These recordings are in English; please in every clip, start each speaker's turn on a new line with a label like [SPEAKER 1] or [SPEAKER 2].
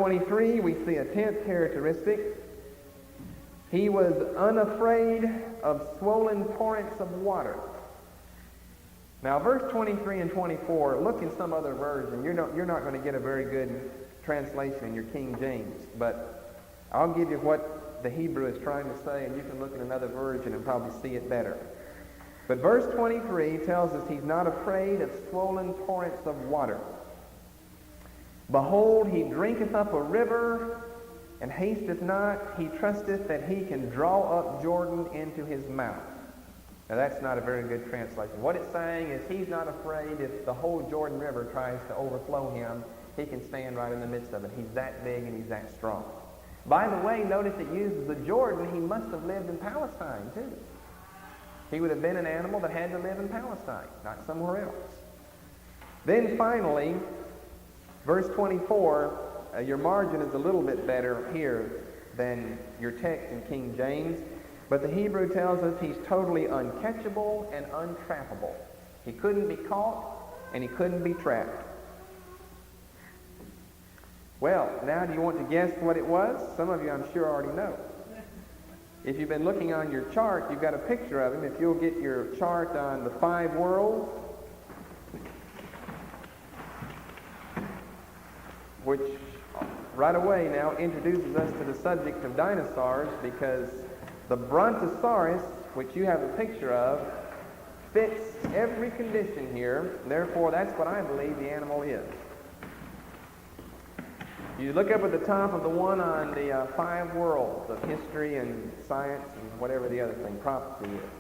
[SPEAKER 1] 23, we see a 10th characteristic. He was unafraid of swollen torrents of water. Now, verse 23 and 24, look in some other version. You're not going to get a very good translation in your King James, but I'll give you what the Hebrew is trying to say, and you can look in another version and probably see it better. But verse 23 tells us he's not afraid of swollen torrents of water. Behold, he drinketh up a river, and hasteth not. He trusteth that he can draw up Jordan into his mouth. Now, that's not a very good translation. What it's saying is he's not afraid if the whole Jordan River tries to overflow him. He can stand right in the midst of it. He's that big and he's that strong. By the way, notice it uses the Jordan. He must have lived in Palestine, too. He would have been an animal that had to live in Palestine, not somewhere else. Then finally, verse 24, your margin is a little bit better here than your text in King James. But the Hebrew tells us he's totally uncatchable and untrappable. He couldn't be caught and he couldn't be trapped. Well, now do you want to guess what it was? Some of you, I'm sure, already know. If you've been looking on your chart, you've got a picture of him. If you'll get your chart on the 5 worlds, which right away now introduces us to the subject of dinosaurs, because the Brontosaurus, which you have a picture of, fits every condition here. Therefore, that's what I believe the animal is. You look up at the top of the one on the 5 worlds of history and science and whatever the other thing, prophecy is.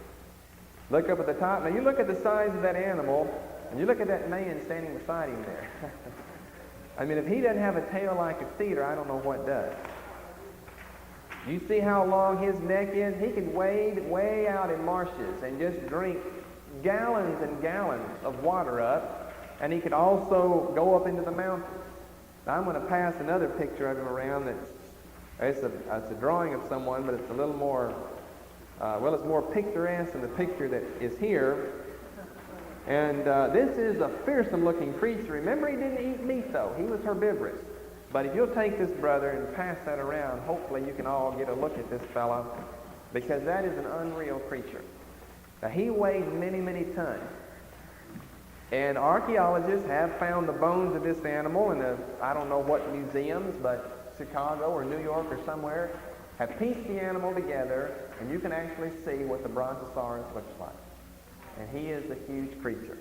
[SPEAKER 1] Look up at the top. Now, you look at the size of that animal, and you look at that man standing beside him there. I mean, if he doesn't have a tail like a cedar, I don't know what does. You see how long his neck is? He can wade way out in marshes and just drink gallons and gallons of water up, and he could also go up into the mountains. Now, I'm going to pass another picture of him around. It's a drawing of someone, but it's a little more, it's more picturesque than the picture that is here. And this is a fearsome-looking creature. Remember, he didn't eat meat, though. He was herbivorous. But if you'll take this, brother, and pass that around, hopefully you can all get a look at this fellow, because that is an unreal creature. Now, he weighs many, many tons. And archaeologists have found the bones of this animal in I don't know what museums, but Chicago or New York or somewhere, have pieced the animal together, and you can actually see what the Brontosaurus looks like. And he is a huge creature.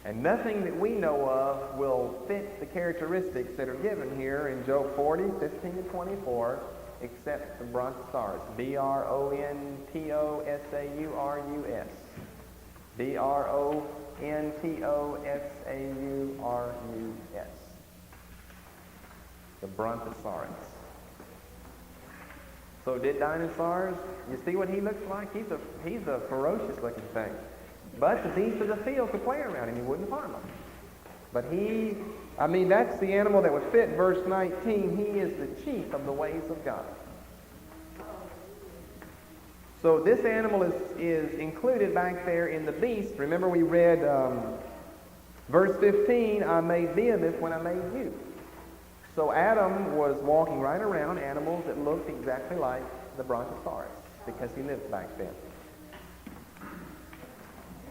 [SPEAKER 1] And nothing that we know of will fit the characteristics that are given here in Job 40, 15 to 24, except the Brontosaurus. B-R-O-N-T-O-S-A-U-R-U-S. B-R-O-N-T-O-S-A-U-R-U-S. The Brontosaurus. So did dinosaurs, you see what he looks like? He's a ferocious looking thing. But the beasts of the field could play around him. He wouldn't harm them. But that's the animal that would fit verse 19. He is the chief of the ways of God. So this animal is included back there in the beast. Remember we read verse 15, I made Behemoth when I made you. So Adam was walking right around animals that looked exactly like the Brontosaurus because he lived back then.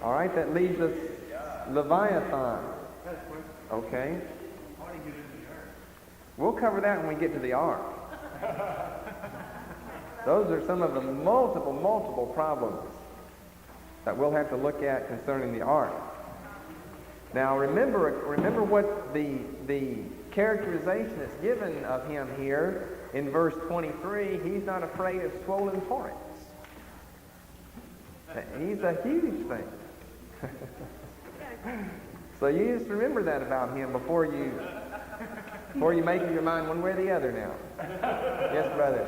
[SPEAKER 1] All right, that leaves us Leviathan. Okay. We'll cover that when we get to the ark. Those are some of the multiple problems that we'll have to look at concerning the ark. Now, remember what the characterization that's given of him here in verse 23. He's not afraid of swollen torrents. He's a huge thing. So you just remember that about him before you make up your mind one way or the other now. Yes, brother.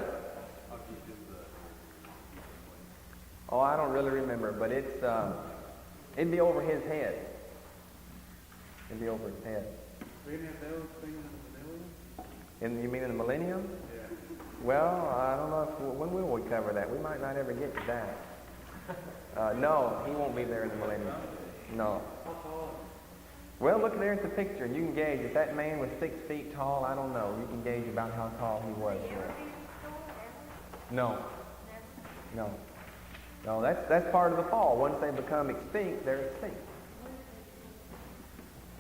[SPEAKER 1] Oh, I don't really remember, but it'd be over his head. It'd be over his head. You mean in the millennium? Yeah. Well, I don't know when will we cover that. We might not ever get to that. No, he won't be there in the millennium. No. Well, look there at the picture, and you can gauge if that man was 6 feet tall. I don't know. You can gauge about how tall he was. No. No. No, that's part of the fall. Once they become extinct, they're extinct.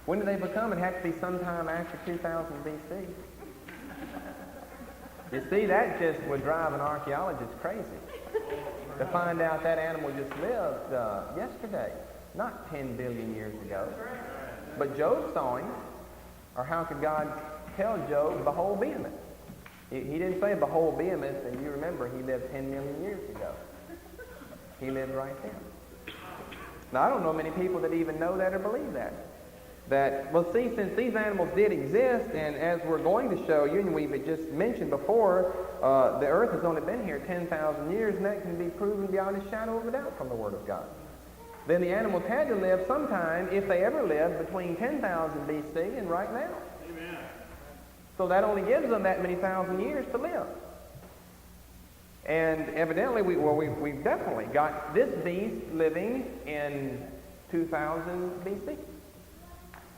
[SPEAKER 1] When do they become? It had to be sometime after 2000 B.C. You see, that just would drive an archaeologist crazy to find out that animal just lived yesterday, not 10 billion years ago. But Job saw him. Or how could God tell Job, behold Behemoth? He didn't say, behold Behemoth, and you remember he lived 10 million years ago. He lived right then. Now, I don't know many people that even know that or believe that. Well, see, since these animals did exist, and as we're going to show you, and we've just mentioned before, the earth has only been here 10,000 years, and that can be proven beyond a shadow of a doubt from the Word of God. Then the animals had to live sometime, if they ever lived, between 10,000 B.C. and right now. Amen. So that only gives them that many thousand years to live. And evidently, we've definitely got this beast living in 2000 B.C.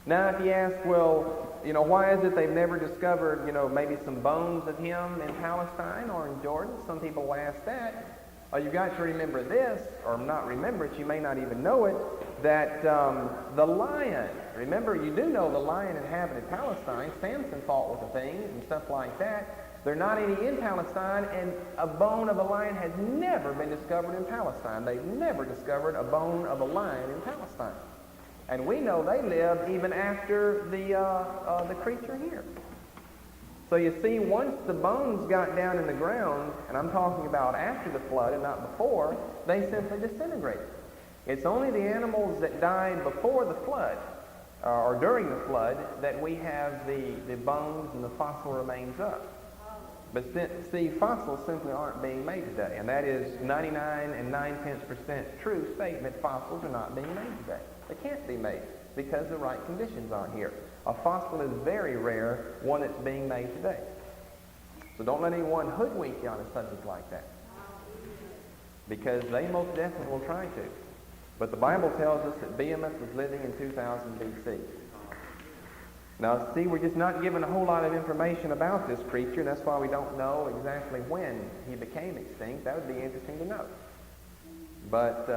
[SPEAKER 1] Now, if you ask, well, why is it they've never discovered, maybe some bones of him in Palestine or in Jordan? Some people will ask that. You've got to remember this, or not remember it, you may not even know it, that the lion, remember, you do know the lion inhabited Palestine. Samson fought with the things and stuff like that. There are not any in Palestine, and a bone of a lion has never been discovered in Palestine. They've never discovered a bone of a lion in Palestine. And we know they lived even after the creature here. So you see, once the bones got down in the ground, and I'm talking about after the flood and not before, they simply disintegrated. It's only the animals that died before the flood, or during the flood, that we have the bones and the fossil remains up. But see, fossils simply aren't being made today, and that is 99 and 9/10% true statement. Fossils are not being made today. They can't be made because the right conditions aren't here. A fossil is very rare, one that's being made today. So don't let anyone hoodwink you on a subject like that, because they most definitely will try to. But the Bible tells us that Behemoth was living in 2000 B.C. Now, see, we're just not given a whole lot of information about this creature, and that's why we don't know exactly when he became extinct. That would be interesting to know. But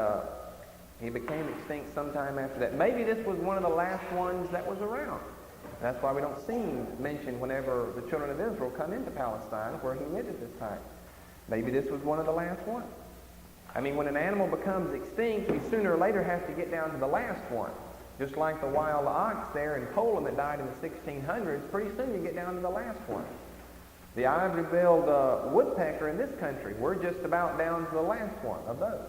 [SPEAKER 1] he became extinct sometime after that. Maybe this was one of the last ones that was around. That's why we don't see him mentioned whenever the children of Israel come into Palestine, where he lived at this time. Maybe this was one of the last ones. I mean, when an animal becomes extinct, we sooner or later have to get down to the last one. Just like the wild ox there in Poland that died in the 1600s, pretty soon you get down to the last one. The ivory-billed woodpecker in this country, we're just about down to the last one of those.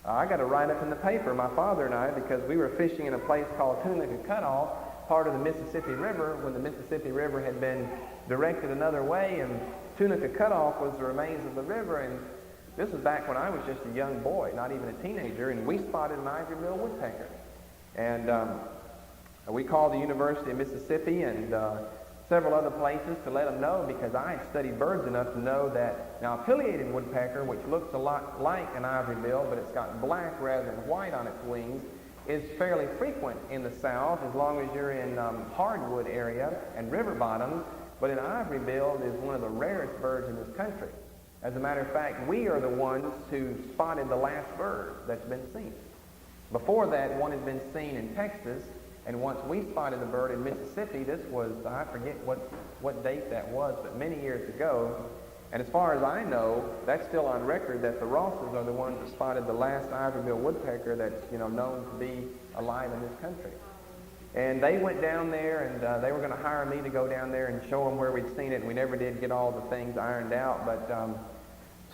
[SPEAKER 1] I got a write-up in the paper, my father and I, because we were fishing in a place called Tunica Cutoff, part of the Mississippi River, when the Mississippi River had been directed another way, and Tunica Cutoff was the remains of the river, and this was back when I was just a young boy, not even a teenager, and we spotted an ivory-billed woodpecker. And we called the University of Mississippi and several other places to let them know, because I had studied birds enough to know that now a pileated woodpecker, which looks a lot like an ivory bill, but it's got black rather than white on its wings, is fairly frequent in the South as long as you're in hardwood area and river bottoms, but an ivory bill is one of the rarest birds in this country. As a matter of fact, we are the ones who spotted the last bird that's been seen. Before that, one had been seen in Texas, and once we spotted the bird in Mississippi, this was, I forget what date that was, but many years ago. And as far as I know, that's still on record that the Rosses are the ones that spotted the last ivory-billed woodpecker that's, known to be alive in this country. And they went down there, and they were going to hire me to go down there and show them where we'd seen it, and we never did get all the things ironed out, but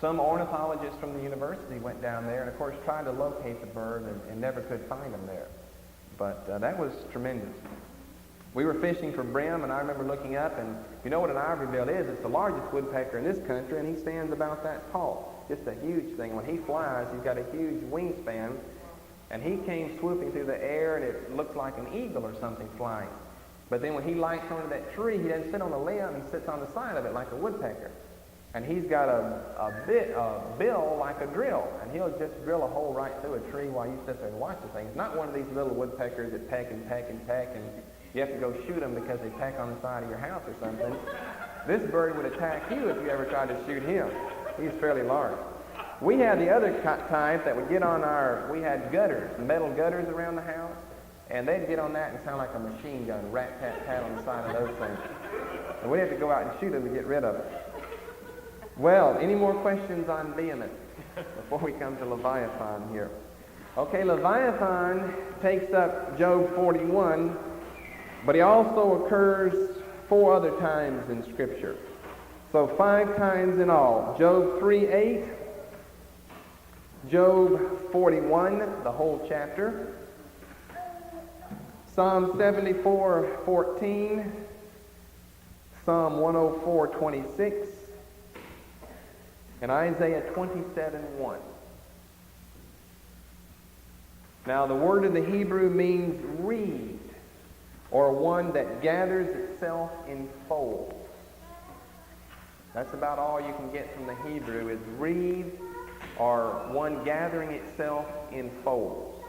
[SPEAKER 1] some ornithologists from the university went down there and, of course, tried to locate the bird and never could find him there. But that was tremendous. We were fishing for brim, and I remember looking up, and you know what an ivory bill is? It's the largest woodpecker in this country, and he stands about that tall. Just a huge thing. When he flies, he's got a huge wingspan, and he came swooping through the air, and it looked like an eagle or something flying. But then when he lights onto that tree, he doesn't sit on a limb, he sits on the side of it like a woodpecker. And he's got a bill like a drill, and he'll just drill a hole right through a tree while you sit there and watch the thing. It's not one of these little woodpeckers that peck and peck and peck, and you have to go shoot them because they peck on the side of your house or something. This bird would attack you if you ever tried to shoot him. He's fairly large. We had the other type that would get on we had gutters, metal gutters around the house, and they'd get on that and sound like a machine gun, rat-tat-tat on the side of those things. And we'd have to go out and shoot them to get rid of it. Well, any more questions on Behemoth before we come to Leviathan here? Okay, Leviathan takes up Job 41, but he also occurs 4 other times in Scripture. So 5 times in all. Job 3:8, Job 41, the whole chapter, Psalm 74:14, Psalm 104:26, and Isaiah 27:1. Now the word in the Hebrew means reed, or one that gathers itself in folds. That's about all you can get from the Hebrew is reed, or one gathering itself in folds.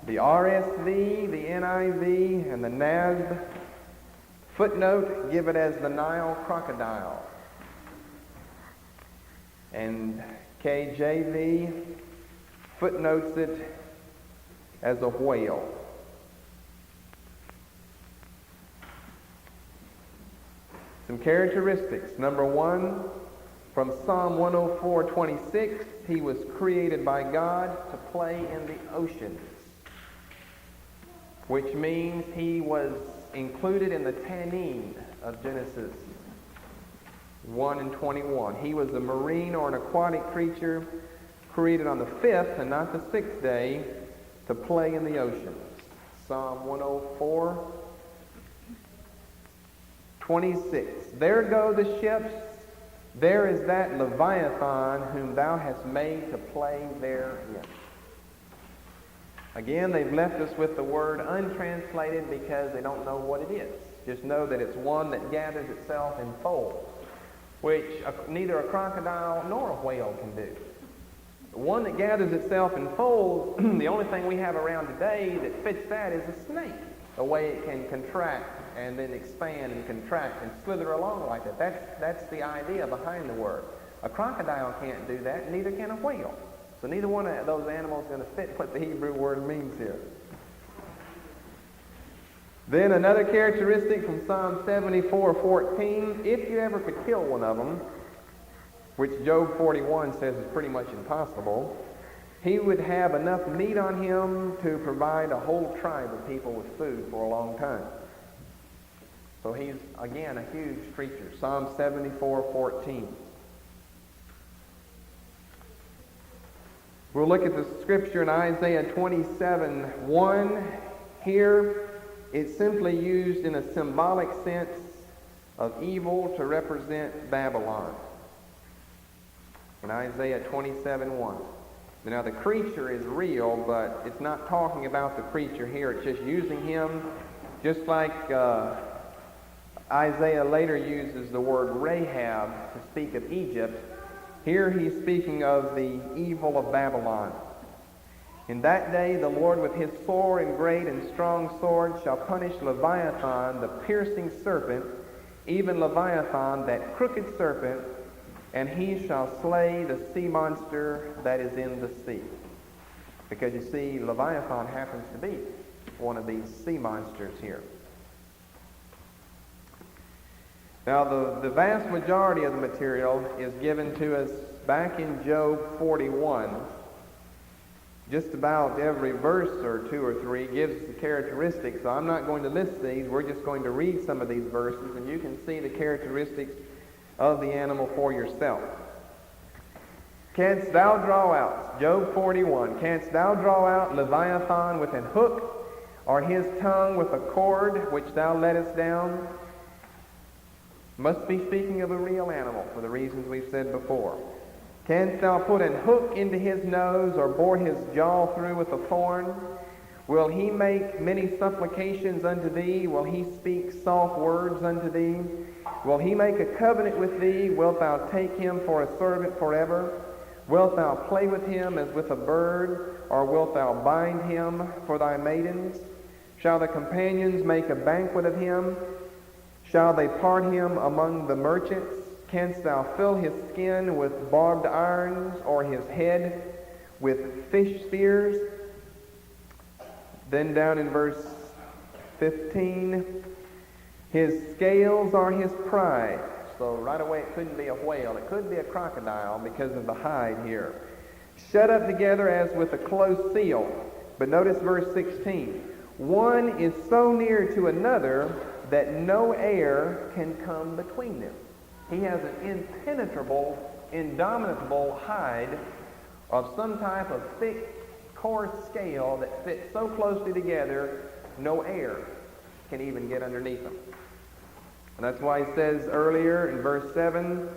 [SPEAKER 1] The RSV, the NIV, and the NASB footnote give it as the Nile crocodile. And KJV footnotes it as a whale. Some characteristics. Number 1, from Psalm 104:26, he was created by God to play in the oceans, which means he was included in the Tannim of Genesis 1 and 21. He was a marine or an aquatic creature created on the 5th and not the 6th day to play in the oceans. Psalm 104:26. There go the ships, there is that Leviathan whom thou hast made to play therein. Again, they've left us with the word untranslated because they don't know what it is. Just know that it's one that gathers itself in folds, which neither a crocodile nor a whale can do. The one that gathers itself in folds, the only thing we have around today that fits that is a snake. The way it can contract and then expand and contract and slither along like that. That's the idea behind the word. A crocodile can't do that, neither can a whale. So neither one of those animals is going to fit what the Hebrew word means here. Then another characteristic from Psalm 74:14, if you ever could kill one of them, which Job 41 says is pretty much impossible, he would have enough meat on him to provide a whole tribe of people with food for a long time. So he's, again, a huge creature. Psalm 74:14. We'll look at the scripture in Isaiah 27:1. Here, it's simply used in a symbolic sense of evil to represent Babylon. In Isaiah 27:1. Now, the creature is real, but it's not talking about the creature here. It's just using him, just like Isaiah later uses the word Rahab to speak of Egypt. Here he's speaking of the evil of Babylon. In that day the Lord with his sore and great and strong sword shall punish Leviathan, the piercing serpent, even Leviathan, that crooked serpent, and he shall slay the sea monster that is in the sea. Because you see, Leviathan happens to be one of these sea monsters here. Now, the vast majority of the material is given to us back in Job 41. Just about every verse or 2 or 3 gives the characteristics. So I'm not going to list these. We're just going to read some of these verses, and you can see the characteristics of the animal for yourself. Canst thou draw out, Job 41, canst thou draw out Leviathan with an hook, or his tongue with a cord which thou lettest down? Must be speaking of a real animal for the reasons we've said before. Canst thou put an hook into his nose, or bore his jaw through with a thorn? Will he make many supplications unto thee? Will he speak soft words unto thee? Will he make a covenant with thee? Wilt thou take him for a servant forever? Wilt thou play with him as with a bird? Or wilt thou bind him for thy maidens? Shall the companions make a banquet of him? Shall they part him among the merchants? Canst thou fill his skin with barbed irons, or his head with fish spears? Then down in verse 15, his scales are his pride. So right away it couldn't be a whale. It could be a crocodile because of the hide here. Shut up together as with a close seal. But notice verse 16. One is so near to another that no air can come between them. He has an impenetrable, indomitable hide of some type of thick, coarse scale that fits so closely together, no air can even get underneath them. And that's why he says earlier in verse 7,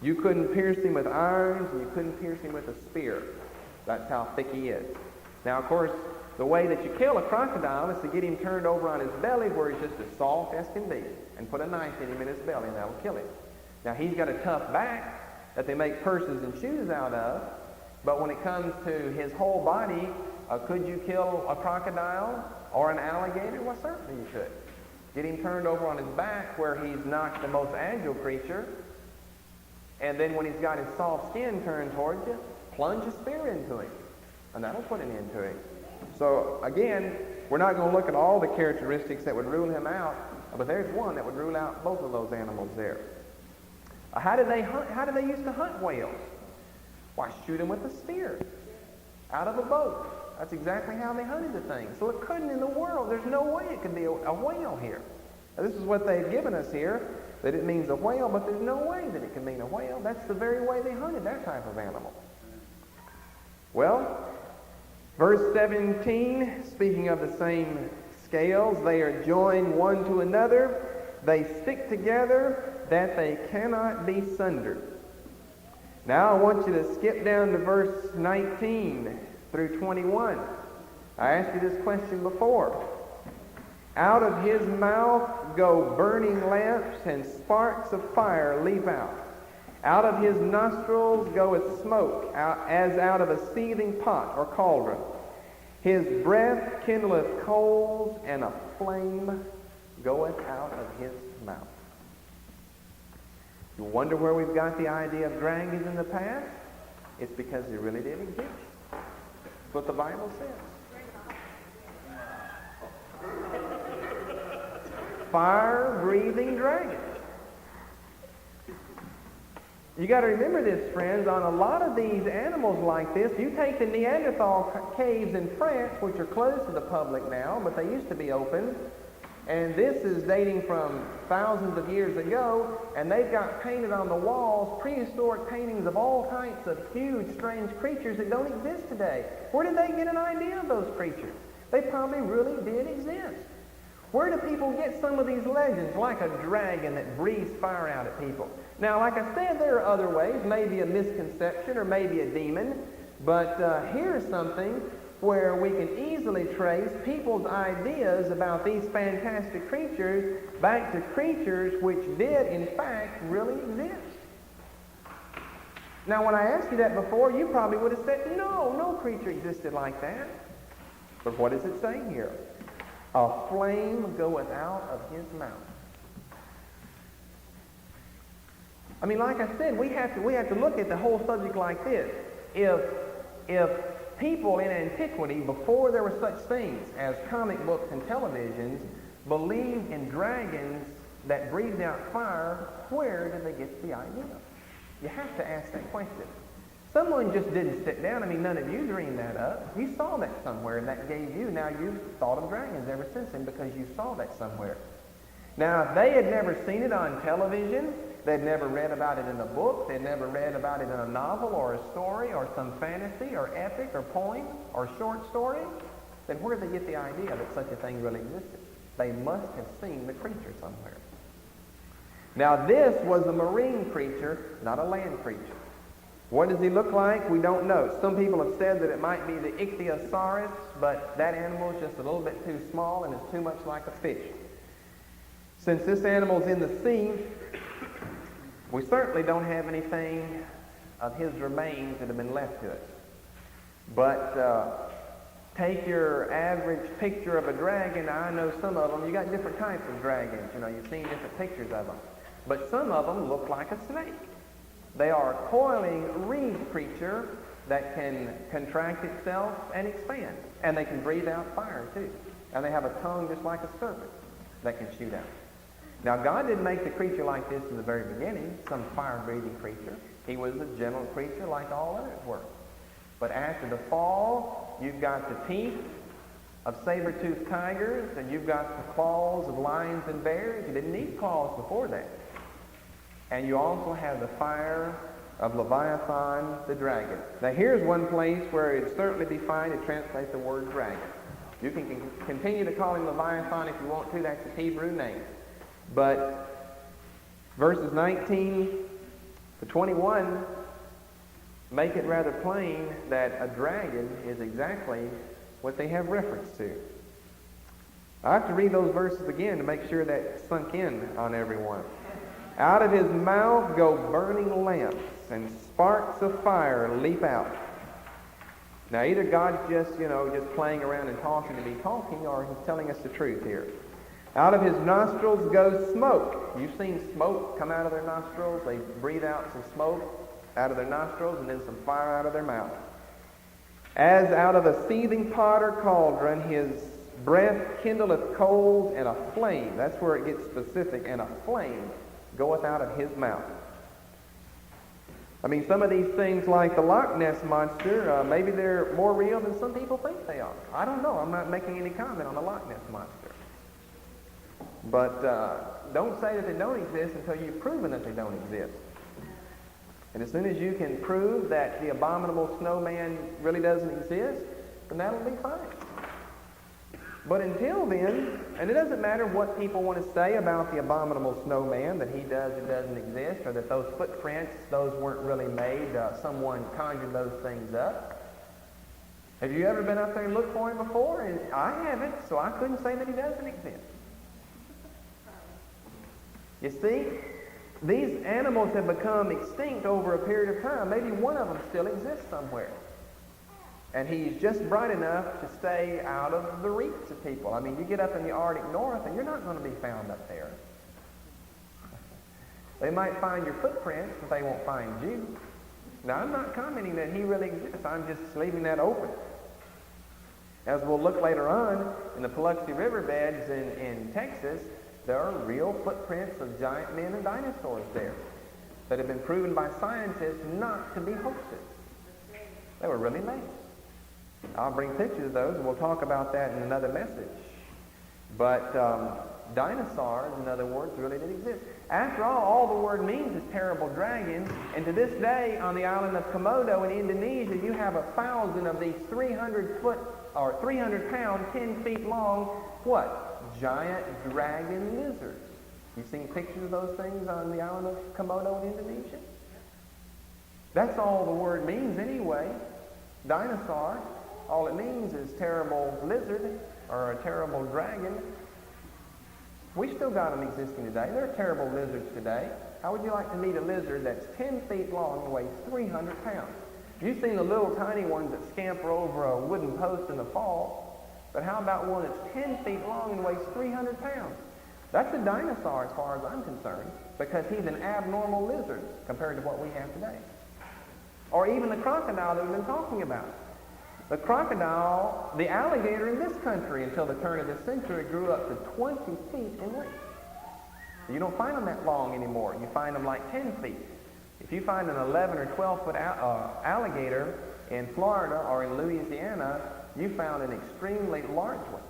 [SPEAKER 1] you couldn't pierce him with irons, and you couldn't pierce him with a spear. That's how thick he is. Now, of course, the way that you kill a crocodile is to get him turned over on his belly where he's just as soft as can be, and put a knife in him in his belly, and that'll kill him. Now, he's got a tough back that they make purses and shoes out of, but when it comes to his whole body, could you kill a crocodile or an alligator? Well, certainly you could. Get him turned over on his back where he's not the most agile creature, and then when he's got his soft skin turned towards you, plunge a spear into him, and that'll put an end to him. So, again, we're not going to look at all the characteristics that would rule him out, but there's one that would rule out both of those animals there. How did they hunt? How did they used to hunt whales? Why, shoot them with a spear out of a boat. That's exactly how they hunted the thing. So it couldn't in the world. There's no way it could be a whale here. Now, this is what they've given us here, that it means a whale, but there's no way that it can mean a whale. That's the very way they hunted that type of animal. Well, verse 17, speaking of the same scales, they are joined one to another. They stick together that they cannot be sundered. Now I want you to skip down to verse 19 through 21. I asked you this question before. Out of his mouth go burning lamps, and sparks of fire leap out. Out of his nostrils goeth smoke, as out of a seething pot or cauldron. His breath kindleth coals, and a flame goeth out of his mouth. You wonder where we've got the idea of dragons in the past? It's because they really did exist. That's what the Bible says. Fire-breathing dragons. You got to remember this, friends. On a lot of these animals like this, you take the Neanderthal caves in France, which are closed to the public now, but they used to be open. And this is dating from thousands of years ago, and they've got painted on the walls prehistoric paintings of all types of huge, strange creatures that don't exist today. Where did they get an idea of those creatures? They probably really did exist. Where do people get some of these legends, like a dragon that breathes fire out at people? Now, like I said, there are other ways, maybe a misconception or maybe a demon, but here's something where we can easily trace people's ideas about these fantastic creatures back to creatures which did, in fact, really exist. Now, when I asked you that before, you probably would have said, no creature existed like that. But what does it say here? A flame goeth out of his mouth. I mean, like I said, we have to look at the whole subject like this. If people in antiquity, before there were such things as comic books and televisions, believed in dragons that breathed out fire, where did they get the idea? You have to ask that question. Someone just didn't sit down. I mean, none of you dreamed that up. You saw that somewhere, and that gave you, now you've thought of dragons ever since then because you saw that somewhere. Now, if they had never seen it on television, they'd never read about it in a book, they'd never read about it in a novel or a story or some fantasy or epic or poem or short story, then where did they get the idea that such a thing really existed? They must have seen the creature somewhere. Now, this was a marine creature, not a land creature. What does he look like? We don't know. Some people have said that it might be the ichthyosaurus, but that animal is just a little bit too small and is too much like a fish. Since this animal's in the sea, We certainly don't have anything of his remains that have been left to us. But take your average picture of a dragon. Now, I know some of them, you got different types of dragons. You know, you've seen different pictures of them. But some of them look like a snake. They are a coiling reed creature that can contract itself and expand. And they can breathe out fire, too. And they have a tongue just like a serpent that can shoot out. Now, God didn't make the creature like this in the very beginning, some fire-breathing creature. He was a gentle creature like all others were. But after the fall, you've got the teeth of saber-toothed tigers, and you've got the claws of lions and bears. You didn't need claws before that. And you also have the fire of Leviathan, the dragon. Now, here's one place where it's certainly defined to translate the word dragon. You can continue to call him Leviathan if you want to. That's a Hebrew name. But verses 19 to 21 make it rather plain that a dragon is exactly what they have reference to. I have to read those verses again to make sure that sunk in on everyone. Out of his mouth go burning lamps, and sparks of fire leap out. Now, either God's just playing around and talking to be talking, or he's telling us the truth here. Out of his nostrils goes smoke. You've seen smoke come out of their nostrils. They breathe out some smoke out of their nostrils and then some fire out of their mouth. As out of a seething pot or cauldron, his breath kindleth coals, and a flame, that's where it gets specific, and a flame goeth out of his mouth. I mean, some of these things like the Loch Ness Monster, maybe they're more real than some people think they are. I don't know. I'm not making any comment on the Loch Ness Monster. But don't say that they don't exist until you've proven that they don't exist. And as soon as you can prove that the abominable snowman really doesn't exist, then that'll be fine. But until then, and it doesn't matter what people want to say about the abominable snowman, that he does or doesn't exist, or that those footprints, those weren't really made, someone conjured those things up. Have you ever been up there and looked for him before? And I haven't, so I couldn't say that he doesn't exist. You see, these animals have become extinct over a period of time. Maybe one of them still exists somewhere. And he's just bright enough to stay out of the reach of people. I mean, you get up in the Arctic North and you're not going to be found up there. They might find your footprints, but they won't find you. Now, I'm not commenting that he really exists. I'm just leaving that open. As we'll look later on, in the Paluxy riverbeds in Texas, there are real footprints of giant men and dinosaurs there that have been proven by scientists not to be hoaxes. They were really made. I'll bring pictures of those, and we'll talk about that in another message. But dinosaurs, in other words, really did exist. After all the word means is terrible dragon, and to this day on the island of Komodo in Indonesia, you have 1,000 of these 300-foot or 300-pound, 10 feet long, what? Giant dragon lizards. You've seen pictures of those things on the island of Komodo in Indonesia? That's all the word means anyway. Dinosaur. All it means is terrible lizard or a terrible dragon. We still got them existing today. There are terrible lizards today. How would you like to meet a lizard that's 10 feet long and weighs 300 pounds? You've seen the little tiny ones that scamper over a wooden post in the fall. But how about one that's 10 feet long and weighs 300 pounds? That's a dinosaur as far as I'm concerned, because he's an abnormal lizard compared to what we have today. Or even the crocodile that we've been talking about. The crocodile, the alligator in this country until the turn of this century grew up to 20 feet in length. You don't find them that long anymore. You find them like 10 feet. If you find an 11 or 12-foot alligator in Florida or in Louisiana, you found an extremely large one.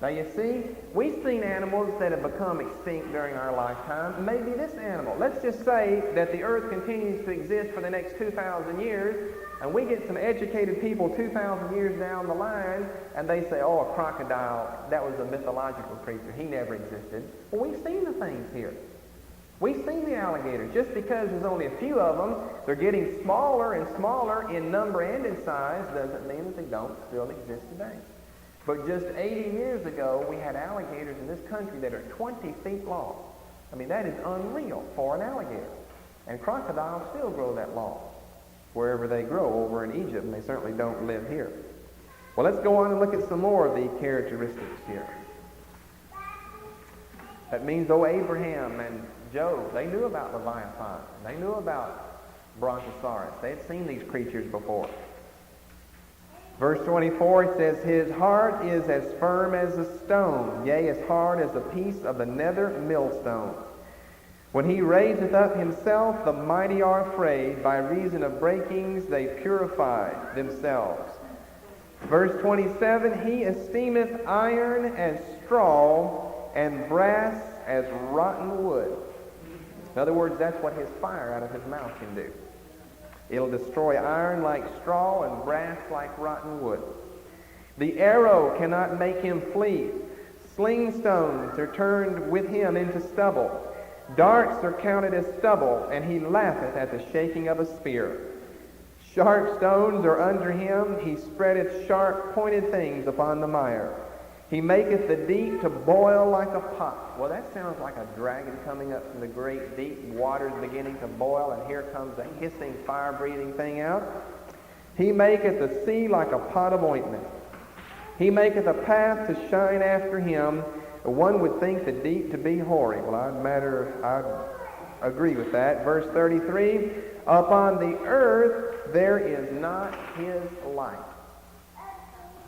[SPEAKER 1] Now you see, we've seen animals that have become extinct during our lifetime. Maybe this animal. Let's just say that the earth continues to exist for the next 2,000 years, and we get some educated people 2,000 years down the line, and they say, oh, a crocodile, that was a mythological creature. He never existed. Well, we've seen the things here. We've seen the alligators. Just because there's only a few of them, they're getting smaller and smaller in number and in size, doesn't mean that they don't still exist today. But just 80 years ago, we had alligators in this country that are 20 feet long. I mean, that is unreal for an alligator. And crocodiles still grow that long, wherever they grow over in Egypt, and they certainly don't live here. Well, let's go on and look at some more of the characteristics here. That means, Abraham and Job, they knew about Leviathan. They knew about Brontosaurus. They had seen these creatures before. Verse 24, it says, his heart is as firm as a stone, yea, as hard as a piece of the nether millstone. When he raiseth up himself, the mighty are afraid. By reason of breakings they purify themselves. Verse 27, he esteemeth iron as straw, and brass as rotten wood. In other words, that's what his fire out of his mouth can do. It'll destroy iron like straw and brass like rotten wood. The arrow cannot make him flee. Sling stones are turned with him into stubble. Darts are counted as stubble, and he laugheth at the shaking of a spear. Sharp stones are under him. He spreadeth sharp pointed things upon the mire. He maketh the deep to boil like a pot. Well, that sounds like a dragon coming up from the great deep. Water's beginning to boil, and here comes a hissing, fire-breathing thing out. He maketh the sea like a pot of ointment. He maketh a path to shine after him. One would think the deep to be hoary. Well, I'd agree with that. Verse 33, upon the earth there is not his like.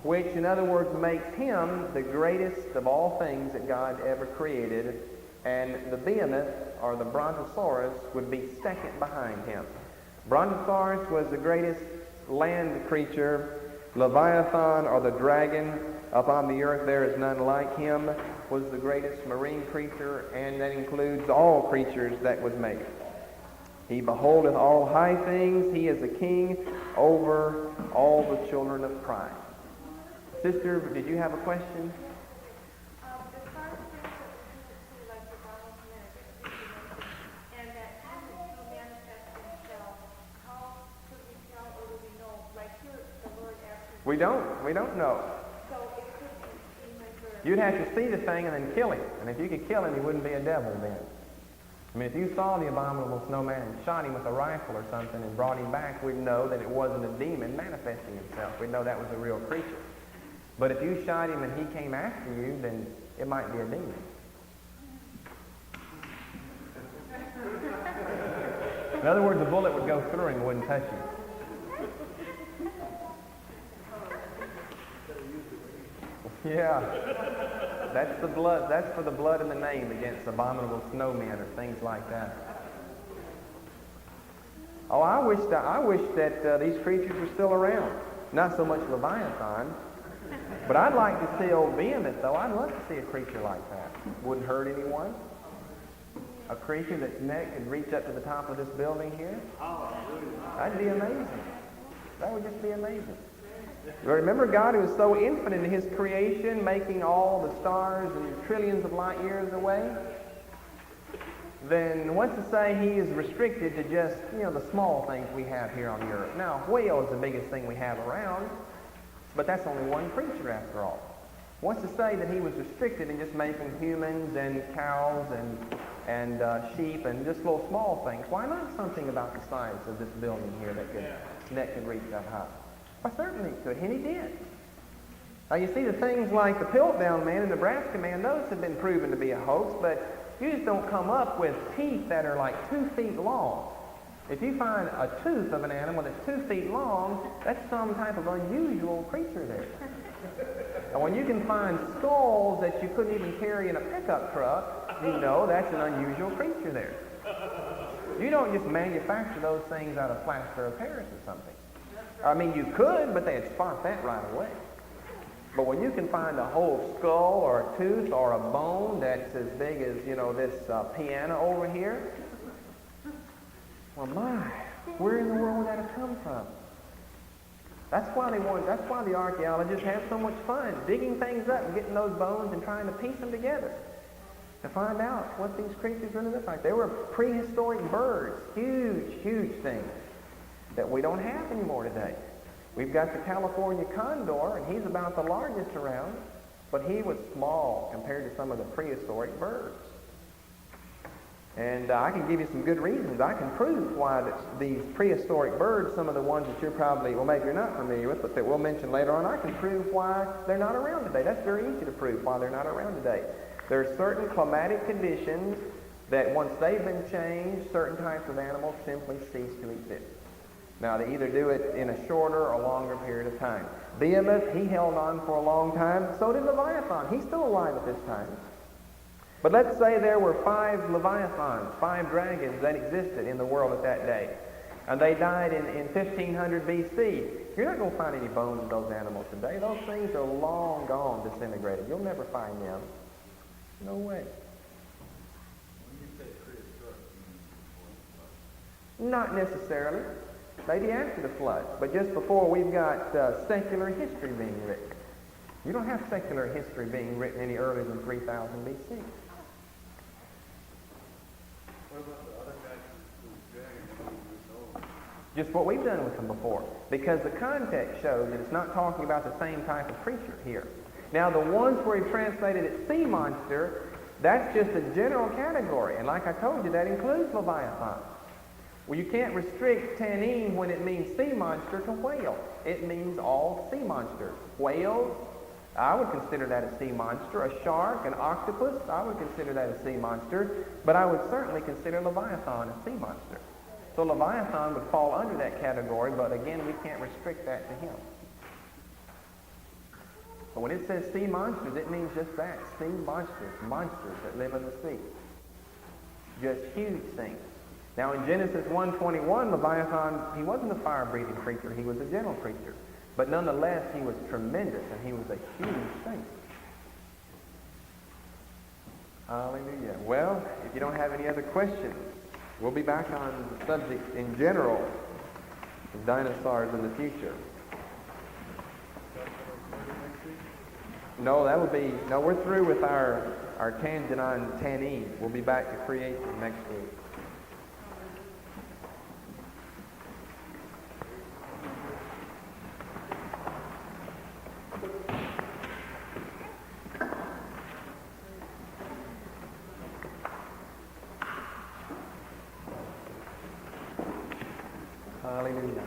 [SPEAKER 1] Which, in other words, makes him the greatest of all things that God ever created, and the Behemoth, or the Brontosaurus, would be second behind him. Brontosaurus was the greatest land creature. Leviathan, or the dragon, upon the earth there is none like him, was the greatest marine creature, and that includes all creatures that was made. He beholdeth all high things. He is a king over all the children of Christ. Sister, did you have a question?
[SPEAKER 2] As far as things that we do like the Bible commanded, and that Jesus will manifest himself, how could we tell or do we know? Like here, the Lord actually...
[SPEAKER 1] We don't know.
[SPEAKER 2] So it could be like...
[SPEAKER 1] You'd have to see the thing and then kill him. And if you could kill him, he wouldn't be a devil then. I mean, if you saw the abominable snowman and shot him with a rifle or something and brought him back, we'd know that it wasn't a demon manifesting himself. We'd know that was a real creature. But if you shot him and he came after you, then it might be a demon. In other words, the bullet would go through him and wouldn't touch him. Yeah. That's the blood. That's for the blood in the name against abominable snowmen or things like that. Oh, I wish that these creatures were still around. Not so much Leviathan. But I'd like to see old Behemoth, though. I'd love to see a creature like that. Wouldn't hurt anyone. A creature that's neck could reach up to the top of this building here. That'd be amazing. That would just be amazing. Remember God who is so infinite in his creation, making all the stars and trillions of light years away? Then what's to say he is restricted to just, the small things we have here on the earth? Now, whale is the biggest thing we have around. But that's only one creature after all. What's to say that he was restricted in just making humans and cows and sheep and just little small things? Why not something about the size of this building here that could reach that high? Why, certainly it could, and he did. Now you see the things like the Piltdown Man and Nebraska Man, those have been proven to be a hoax, but you just don't come up with teeth that are like 2 feet long. If you find a tooth of an animal that's 2 feet long, that's some type of unusual creature there. And when you can find skulls that you couldn't even carry in a pickup truck, you know that's an unusual creature there. You don't just manufacture those things out of plaster of Paris or something. I mean, you could, but they'd spot that right away. But when you can find a whole skull or a tooth or a bone that's as big as, this piano over here, well, my, where in the world would that have come from? That's why the archaeologists have so much fun digging things up and getting those bones and trying to piece them together to find out what these creatures really look like. They were prehistoric birds, huge, huge things that we don't have anymore today. We've got the California condor, and he's about the largest around, but he was small compared to some of the prehistoric birds. And I can give you some good reasons. I can prove why these prehistoric birds, some of the ones that you're probably, well, maybe you're not familiar with, but that we'll mention later on, I can prove why they're not around today. That's very easy to prove why they're not around today. There are certain climatic conditions that once they've been changed, certain types of animals simply cease to exist. Now, they either do it in a shorter or longer period of time. Behemoth, he held on for a long time. So did Leviathan. He's still alive at this time. But let's say there were 5 Leviathans, 5 dragons that existed in the world at that day. And they died in 1500 BC. You're not going to find any bones of those animals today. Those things are long gone, disintegrated. You'll never find them. No way. Not necessarily. Maybe after the flood. But just before, we've got secular history being written. You don't have secular history being written any earlier than 3000 BC.
[SPEAKER 3] What about the other guys who's dragging?
[SPEAKER 1] Just what we've done with them before. Because the context shows that it's not talking about the same type of creature here. Now, the ones where he translated it sea monster, that's just a general category. And like I told you, that includes Leviathan. Well, you can't restrict tannin when it means sea monster to whale. It means all sea monsters. Whales, I would consider that a sea monster. A shark, an octopus, I would consider that a sea monster. But I would certainly consider Leviathan a sea monster. So Leviathan would fall under that category, but again, we can't restrict that to him. But when it says sea monsters, it means just that. Sea monsters, monsters that live in the sea. Just huge things. Now in Genesis 1:21, Leviathan, he wasn't a fire-breathing creature, he was a gentle creature. But nonetheless, he was tremendous, and he was a huge thing. Hallelujah. Well, if you don't have any other questions, we'll be back on the subject in general of dinosaurs in the future. No, we're through with our tangent on tannin. We'll be back to creation next week. Hallelujah.